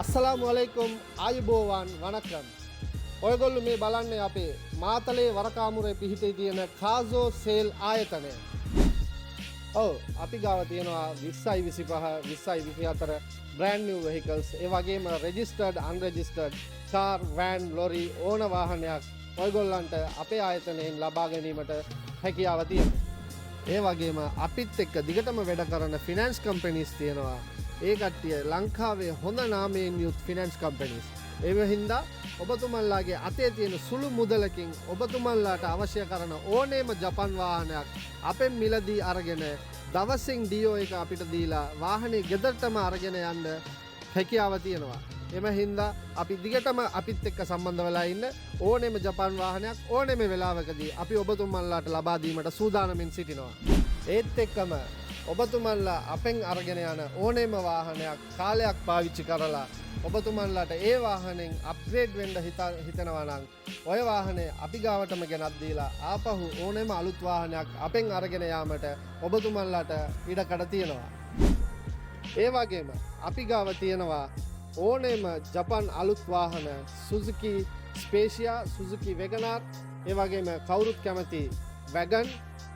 අස්සලාමු අලයිකුම් ආයුබෝවන් වණක්කම්. ඔයගොල්ලෝ මේ බලන්නේ අපේ මාතලේ වරකාමුරේ පිහිටේ තියෙන කාසෝ සේල් ආයතනය. ඔව් අපි ගාව තියෙනවා 20යි 25 20යි 24 brand new vehicles ඒ වගේම registered unregistered car van lorry ඕන වාහනයක් ඔයගොල්ලන්ට අපේ ආයතනයෙන් ලබා ගැනීමට හැකියාව තියෙනවා. ඒ වගේම අපිත් එක්ක දිගටම වැඩ කරන finance companies තියෙනවා. ඒ කට්ටිය ලංකාවේ හොඳ නාමයෙන් යුත් ෆිනන්ස් කම්පැනිස්. ඒ හින්දා ඔබතුමන්ලාගේ අතේ තියෙන සුළු මුදලකින් ඔබතුමන්ලාට අවශ්‍ය කරන ඕනෑම ජපන් වාහනයක් අපෙන් මිලදී අරගෙන දවසින් ඩීෝ එක අපිට දීලා වාහනේ ගෙදරටම අරගෙන යන්න හැකියාව තියෙනවා. එම හින්දා අපි දිගටම අපිත් එක්ක සම්බන්ධ වෙලා ඉන්න ඕනෑම ජපන් වාහනයක් ඕනෑම වෙලාවකදී අපි ඔබතුමන්ලාට ලබා දීමට සූදානමින් සිටිනවා. ඒත් එක්කම ඔබතුමන්ලා අපෙන් අරගෙන යන ඕනෑම වාහනයක් කාලයක් පාවිච්චි කරලා ඔබතුමන්ලාට ඒ වාහනෙන් අප්ග්‍රේඩ් වෙන්න හිතනවා නම් ඔය වාහනේ අපි ගාවටම ගෙනත් දීලා ආපහු ඕනෑම අලුත් වාහනයක් අපෙන් අරගෙන යාමට ඔබතුමන්ලාට ඉඩකඩ තියෙනවා. ඒ වගේම අපි ගාව තියෙනවා ඕනෑම ජපන් අලුත් වාහන Suzuki Spezia, Suzuki Wagon R, ඒ වගේම කවුරුත් කැමති Wagon,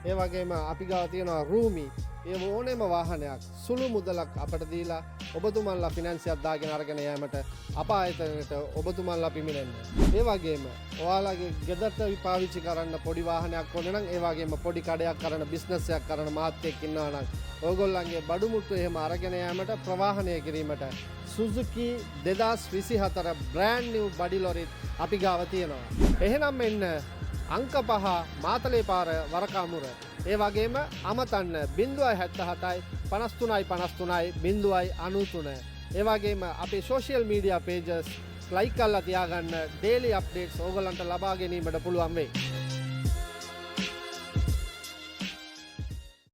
ඒ වගේම අපි ගාව තියෙනවා Roomy. ඒ ඕනෑම වාහනයක් සුළු මුදලක් අපට දීලා ඔබතුමන්ලා ෆිනන්සියක් දාගෙන අරගෙන යෑමට අප ආයතනයට ඔබතුමන්ලා පිමිනෙන්න. ඒ වගේම ඔයාලගේ ගෙදරට පාවිච්චි කරන්න පොඩි වාහනයක් ඕනේ නම් ඒ වගේම පොඩි කඩයක් කරන බිස්නස් එකක් කරන මාත්‍යෙක් ඉන්නවා නම් ඕගොල්ලන්ගේ බඩු මුට්ටු එහෙම අරගෙන යෑමට ප්‍රවාහනය කිරීමට Suzuki 2024 brand new body lorry අපි ගාව තියෙනවා. එහෙනම් මෙන්න අංක 5 මාතලේ පාර වරකාමුර. ඒ වගේම අමතන්න 077යි 53යි 53යි 093. ඒ වගේම අපේ social media pages like කරලා තියාගන්න daily updates ඕගොල්ලන්ට ලබා ගැනීමට පුළුවන් වෙයි.